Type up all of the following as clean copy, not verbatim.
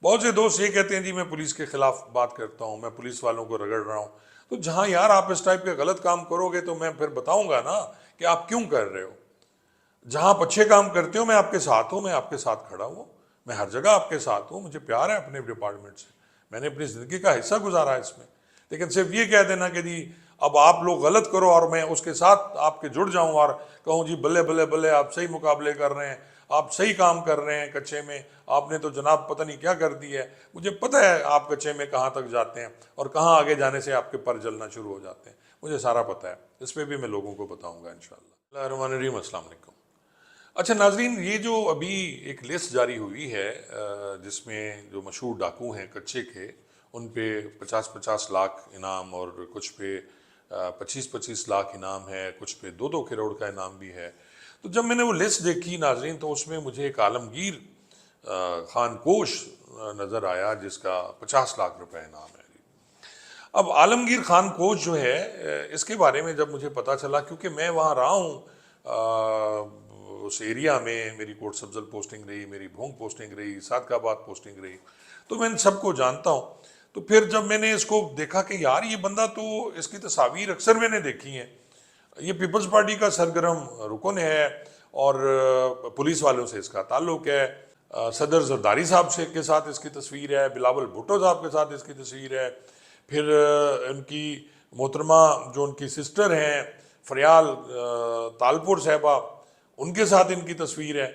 بہت سے دوست یہ کہتے ہیں جی میں پولیس کے خلاف بات کرتا ہوں، میں پولیس والوں کو رگڑ رہا ہوں. تو جہاں یار آپ اس ٹائپ کے غلط کام کرو گے تو میں پھر بتاؤں گا نا کہ آپ کیوں کر رہے ہو. جہاں آپ اچھے کام کرتے ہو میں آپ کے ساتھ ہوں، میں آپ کے ساتھ کھڑا ہوں، میں ہر جگہ آپ کے ساتھ ہوں، مجھے پیار ہے اپنے ڈپارٹمنٹ سے، میں نے اپنی زندگی کا حصہ گزارا ہے اس میں. لیکن صرف یہ کہہ دینا کہ جی اب آپ لوگ غلط کرو اور میں اس کے ساتھ آپ کے جڑ جاؤں اور کہوں جی بلے بلے بلے آپ صحیح مقابلے کر رہے ہیں، آپ صحیح کام کر رہے ہیں کچے میں، آپ نے تو جناب پتہ نہیں کیا کر دی ہے. مجھے پتہ ہے آپ کچے میں کہاں تک جاتے ہیں اور کہاں آگے جانے سے آپ کے پر جلنا شروع ہو جاتے ہیں، مجھے سارا پتہ ہے. اس پہ بھی میں لوگوں کو بتاؤں گا انشاءاللہ. بسم اللہ الرحمن الرحیم. السلام علیکم. اچھا ناظرین، یہ جو ابھی ایک لسٹ جاری ہوئی ہے جس میں جو مشہور ڈاکو ہیں کچے کے، ان پہ 50-50 لاکھ انعام اور کچھ پہ 25-25 لاکھ انعام ہے، کچھ پہ 2-2 کروڑ کا انعام بھی ہے. تو جب میں نے وہ لسٹ دیکھی ناظرین تو اس میں مجھے ایک عالمگیر خان کوش نظر آیا جس کا 50 لاکھ روپے انعام ہے. اب عالمگیر خان کوش جو ہے اس کے بارے میں جب مجھے پتا چلا، کیونکہ میں وہاں رہا ہوں اس ایریا میں، میری کوٹ سبزل پوسٹنگ رہی، میری بھونگ پوسٹنگ رہی، صادق آباد پوسٹنگ رہی، تو میں ان سب کو جانتا ہوں. تو پھر جب میں نے اس کو دیکھا کہ یار یہ بندہ تو، اس کی تصاویر اکثر میں نے دیکھی ہیں، یہ پیپلز پارٹی کا سرگرم رکن ہے اور پولیس والوں سے اس کا تعلق ہے. صدر زرداری صاحب سے کے ساتھ اس کی تصویر ہے، بلاول بھٹو صاحب کے ساتھ اس کی تصویر ہے، پھر ان کی محترمہ جو ان کی سسٹر ہیں فریال تالپور صاحبہ، ان کے ساتھ ان کی تصویر ہے.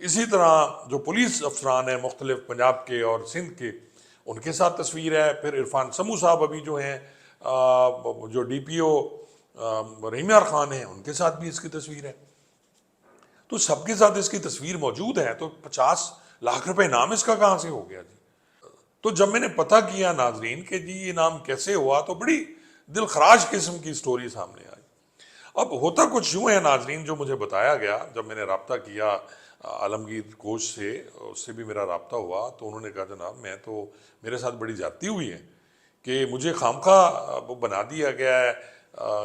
اسی طرح جو پولیس افسران ہیں مختلف پنجاب کے اور سندھ کے، ان کے ساتھ تصویر ہے. پھر عرفان سمو صاحب ابھی جو ہیں جو ڈی پی او رحیم یار خان ہیں، ان کے ساتھ بھی اس کی تصویر ہے. تو سب کے ساتھ اس کی تصویر موجود ہے، تو 50 لاکھ روپے انعام اس کا کہاں سے ہو گیا جی؟ تو جب میں نے پتہ کیا ناظرین کہ جی یہ نام کیسے ہوا، تو بڑی دل خراش قسم کی سٹوری سامنے آئی. اب ہوتا کچھ یوں ہے ناظرین، جو مجھے بتایا گیا جب میں نے رابطہ کیا عالمگیر کوش سے، اس سے بھی میرا رابطہ ہوا، تو انہوں نے کہا جناب میں تو، میرے ساتھ بڑی زیادتی ہوئی ہے کہ مجھے خامخواہ وہ بنا دیا گیا ہے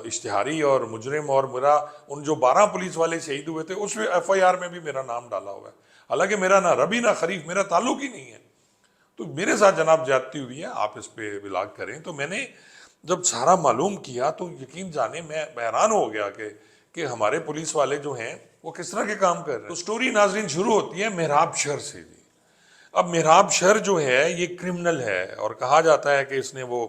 اشتہاری اور مجرم، اور میرا ان جو 12 پولیس والے شہید ہوئے تھے اس ایف آئی آر میں بھی میرا نام ڈالا ہوا ہے، حالانکہ میرا نہ ربی نہ خریف، میرا تعلق ہی نہیں ہے. تو میرے ساتھ جناب زیادتی ہوئی ہے، آپ اس پہ بلاگ کریں. تو میں نے جب سارا معلوم کیا تو یقین جانے میں حیران ہو گیا کہ ہمارے پولیس والے جو ہیں وہ کس طرح کے کام کر رہے ہیں. تو سٹوری ناظرین شروع ہوتی ہے مہراب شر سے جی. اب مہراب شر جو ہے یہ کرمنل ہے، اور کہا جاتا ہے کہ اس نے وہ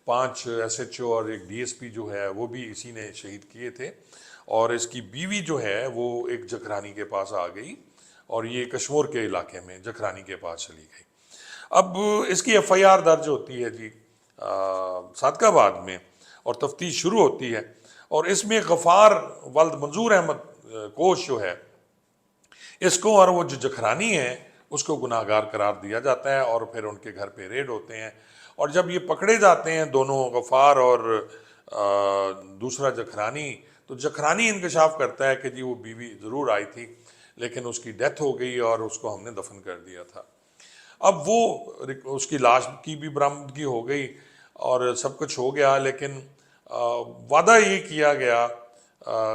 5 ایس ایچ او اور ایک ڈی ایس پی جو ہے وہ بھی اسی نے شہید کیے تھے، اور اس کی بیوی جو ہے وہ ایک جکرانی کے پاس آ گئی، اور یہ کشمور کے علاقے میں جکرانی کے پاس چلی گئی. اب اس کی ایف آئی آر درج ہوتی ہے جی صادق آباد میں، اور تفتیش شروع ہوتی ہے، اور اس میں غفار ولد منظور احمد کوش جو ہے اس کو، اور وہ جو جکھرانی ہے اس کو گناہ گار قرار دیا جاتا ہے، اور پھر ان کے گھر پہ ریڈ ہوتے ہیں. اور جب یہ پکڑے جاتے ہیں دونوں، غفار اور دوسرا جکھرانی، تو جکھرانی انکشاف کرتا ہے کہ جی وہ بیوی ضرور آئی تھی لیکن اس کی ڈیتھ ہو گئی اور اس کو ہم نے دفن کر دیا تھا. اب وہ اس کی لاش کی بھی برآمدگی ہو گئی اور سب کچھ ہو گیا، لیکن وعدہ یہ کیا گیا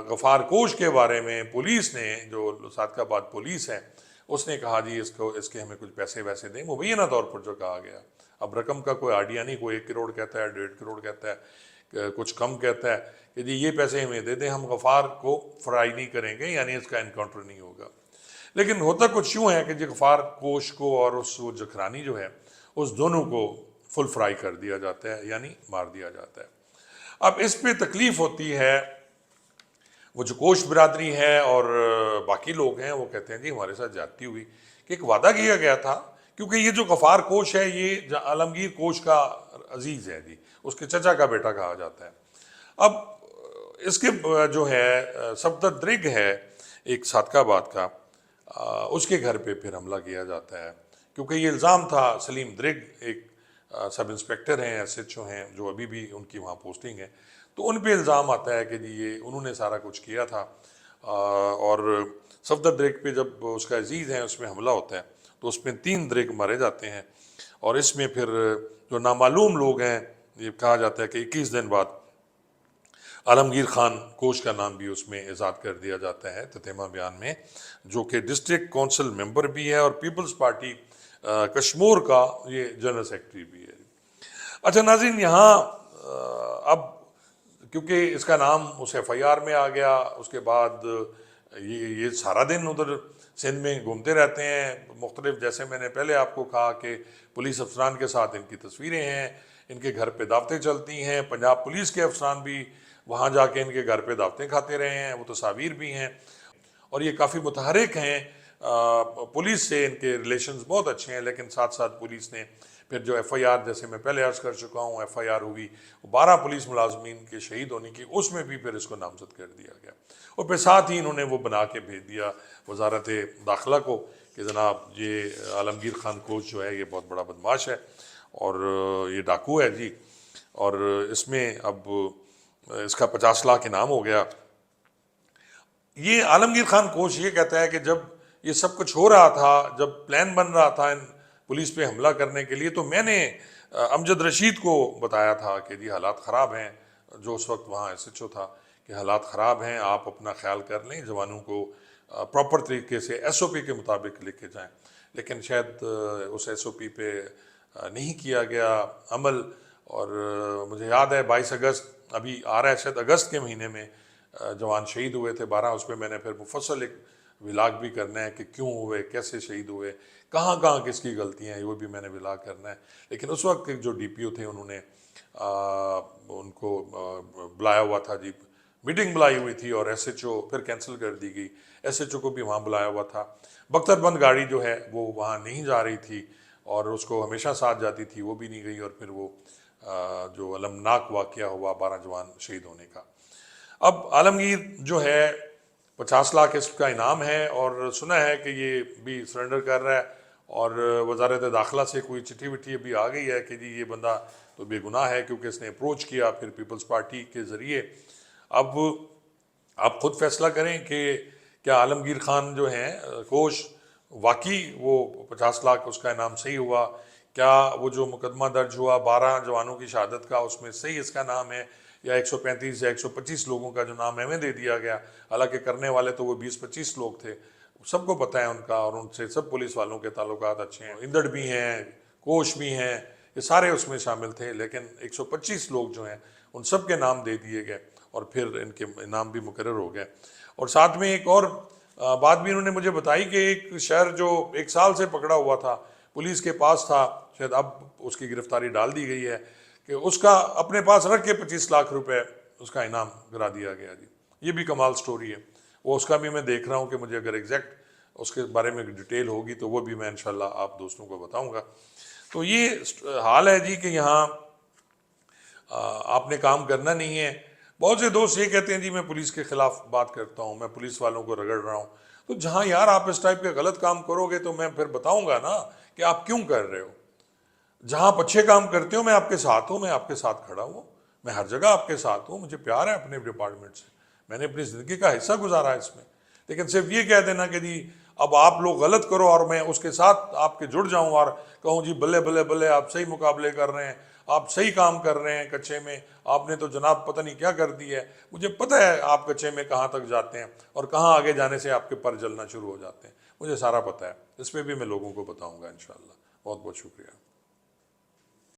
غفار کوش کے بارے میں، پولیس نے، جو صادق آباد پولیس ہے، اس نے کہا جی اس کے ہمیں کچھ پیسے ویسے دیں، مبینہ طور پر جو کہا گیا. اب رقم کا کوئی آئیڈیا نہیں، کوئی 1 کروڑ کہتا ہے، 1.5 کروڑ کہتا ہے، کچھ کم کہتا ہے کہ جی یہ پیسے ہمیں دے دیں، ہم غفار کو فرائی نہیں کریں گے، یعنی اس کا انکاؤنٹر نہیں ہوگا. لیکن ہوتا کچھ یوں ہے کہ جی غفار کوش کو اور اس وہ جکھرانی جو ہے اس دونوں کو فل فرائی کر دیا جاتا ہے، یعنی مار دیا جاتا ہے. اب اس پہ تکلیف ہوتی ہے وہ جو کوش برادری ہے اور باقی لوگ ہیں، وہ کہتے ہیں جی ہمارے ساتھ زیادتی ہوئی، کہ ایک وعدہ کیا گیا تھا، کیونکہ یہ جو غفار کوش ہے یہ عالمگیر کوش کا عزیز ہے جی، اس کے چچا کا بیٹا کہا جاتا ہے. اب اس کے جو ہے صفدر درگ ہے ایک صادق آباد کا، اس کے گھر پہ پھر حملہ کیا جاتا ہے، کیونکہ یہ الزام تھا. سلیم درگ ایک سب انسپیکٹر ہیں، ایس ایچ او ہیں، جو ابھی بھی ان کی وہاں پوسٹنگ ہے، تو ان پہ الزام آتا ہے کہ جی یہ انہوں نے سارا کچھ کیا تھا. اور صفدر درگ پہ جب اس کا عزیز ہے اس میں حملہ ہوتا ہے تو اس میں 3 درگ مارے جاتے ہیں، اور اس میں پھر جو نامعلوم لوگ ہیں، یہ کہا جاتا ہے کہ 21 دن بعد عالمگیر خان کوش کا نام بھی اس میں ایجاد کر دیا جاتا ہے تتیمہ بیان میں، جو کہ ڈسٹرکٹ کونسل ممبر بھی ہے اور پیپلز پارٹی کشمور کا یہ جنرل سیکرٹری بھی ہے۔ اچھا ناظرین، یہاں اب کیونکہ اس کا نام اس ایف آئی آر میں آ گیا، اس کے بعد یہ سارا دن ادھر سندھ میں گھومتے رہتے ہیں مختلف، جیسے میں نے پہلے آپ کو کہا کہ پولیس افسران کے ساتھ ان کی تصویریں ہیں، ان کے گھر پہ دعوتیں چلتی ہیں، پنجاب پولیس کے افسران بھی وہاں جا کے ان کے گھر پہ دعوتیں کھاتے رہے ہیں، وہ تصاویر بھی ہیں، اور یہ کافی متحرک ہیں۔ پولیس سے ان کے ریلیشنز بہت اچھے ہیں، لیکن ساتھ ساتھ پولیس نے پھر جو ایف آئی آر، جیسے میں پہلے عرض کر چکا ہوں، ایف آئی آر ہوئی 12 پولیس ملازمین کے شہید ہونے کی، اس میں بھی پھر اس کو نامزد کر دیا گیا، اور پھر ساتھ ہی انہوں نے وہ بنا کے بھیج دیا وزارت داخلہ کو کہ جناب یہ عالمگیر خان کوچ جو ہے یہ بہت بڑا بدمعاش ہے اور یہ ڈاکو ہے جی، اور اس میں اب اس کا 50 لاکھ انعام ہو گیا۔ یہ عالمگیر خان کوچ یہ کہتا ہے کہ جب یہ سب کچھ ہو رہا تھا، جب پلان بن رہا تھا ان پولیس پہ حملہ کرنے کے لیے، تو میں نے امجد رشید کو بتایا تھا کہ جی حالات خراب ہیں، جو اس وقت وہاں ایس ایچ او تھا، کہ حالات خراب ہیں، آپ اپنا خیال کر لیں، جوانوں کو پراپر طریقے سے ایس او پی کے مطابق لے کے جائیں، لیکن شاید اس ایس او پی پہ نہیں کیا گیا عمل، اور مجھے یاد ہے 22 اگست ابھی آ رہا ہے، شاید اگست کے مہینے میں جوان شہید ہوئے تھے 12، اس پہ میں نے پھر مفصل ایک ولاگ بھی کرنا ہے کہ کیوں ہوئے، کیسے شہید ہوئے، کہاں کہاں کس کی غلطیاں ہیں، وہ بھی میں نے ولاگ کرنا ہے۔ لیکن اس وقت جو ڈی پی او تھے انہوں نے ان کو بلایا ہوا تھا جی، میٹنگ بلائی ہوئی تھی، اور ایس ایچ او پھر کینسل کر دی گئی، ایس ایچ او کو بھی وہاں بلایا ہوا تھا، بختر بند گاڑی جو ہے وہ وہاں نہیں جا رہی تھی اور اس کو ہمیشہ ساتھ جاتی تھی، وہ بھی نہیں گئی، اور پھر وہ جو المناک واقعہ ہوا 12 جوان شہید ہونے کا۔ اب عالمگیر جو ہے 50 لاکھ اس کا انعام ہے، اور سنا ہے کہ یہ بھی سرنڈر کر رہا ہے، اور وزارت داخلہ سے کوئی چٹھی وٹھی ابھی آ گئی ہے کہ جی یہ بندہ تو بے گناہ ہے کیونکہ اس نے اپروچ کیا پھر پیپلز پارٹی کے ذریعے۔ اب آپ خود فیصلہ کریں کہ کیا عالمگیر خان جو ہیں کوچ واقعی وہ 50 لاکھ اس کا انعام صحیح ہوا، کیا وہ جو مقدمہ درج ہوا 12 جوانوں کی شہادت کا اس میں صحیح اس کا نام ہے، یا 135 یا 125 لوگوں کا جو نام ایویں دے دیا گیا، حالانکہ کرنے والے تو وہ 20-25 لوگ تھے، سب کو پتہ ہے ان کا، اور ان سے سب پولیس والوں کے تعلقات اچھے ہیں، اندڑ بھی ہیں، کوچ بھی ہیں، یہ سارے اس میں شامل تھے، لیکن 125 لوگ جو ہیں ان سب کے نام دے دیے گئے، اور پھر ان کے انعام بھی مقرر ہو گئے۔ اور ساتھ میں ایک اور بات بھی انہوں نے مجھے بتائی کہ ایک شہر جو 1 سال سے پکڑا ہوا تھا، پولیس کے پاس تھا، شاید اب اس کی گرفتاری ڈال دی گئی ہے، کہ اس کا اپنے پاس رکھ کے 25 لاکھ روپے اس کا انعام کرا دیا گیا جی۔ یہ بھی کمال سٹوری ہے، وہ اس کا بھی میں دیکھ رہا ہوں کہ مجھے اگر ایگزیکٹ اس کے بارے میں ڈیٹیل ہوگی تو وہ بھی میں انشاءاللہ آپ دوستوں کو بتاؤں گا۔ تو یہ حال ہے جی کہ یہاں آپ نے کام کرنا نہیں ہے۔ بہت سے دوست یہ کہتے ہیں جی میں پولیس کے خلاف بات کرتا ہوں، میں پولیس والوں کو رگڑ رہا ہوں، تو جہاں یار آپ اس ٹائپ کے غلط کام کرو گے تو میں پھر بتاؤں گا نا کہ آپ کیوں کر رہے ہو۔ جہاں آپ اچھے کام کرتے ہو میں آپ کے ساتھ ہوں، میں آپ کے ساتھ کھڑا ہوں، میں ہر جگہ آپ کے ساتھ ہوں، مجھے پیار ہے اپنے ڈپارٹمنٹ سے، میں نے اپنی زندگی کا حصہ گزارا ہے اس میں۔ لیکن صرف یہ کہہ دینا کہ جی اب آپ لوگ غلط کرو اور میں اس کے ساتھ آپ کے جڑ جاؤں اور کہوں جی بلے بلے بلے آپ صحیح مقابلے کر رہے ہیں، آپ صحیح کام کر رہے ہیں کچے میں، آپ نے تو جناب پتہ نہیں کیا کر دی ہے، مجھے پتہ ہے آپ کچے میں کہاں تک جاتے ہیں اور کہاں آگے جانے سے آپ کے پر جلنا شروع ہو جاتے ہیں، مجھے سارا پتہ ہے، اس پہ بھی میں لوگوں کو بتاؤں گا انشاءاللہ۔ بہت بہت شکریہ۔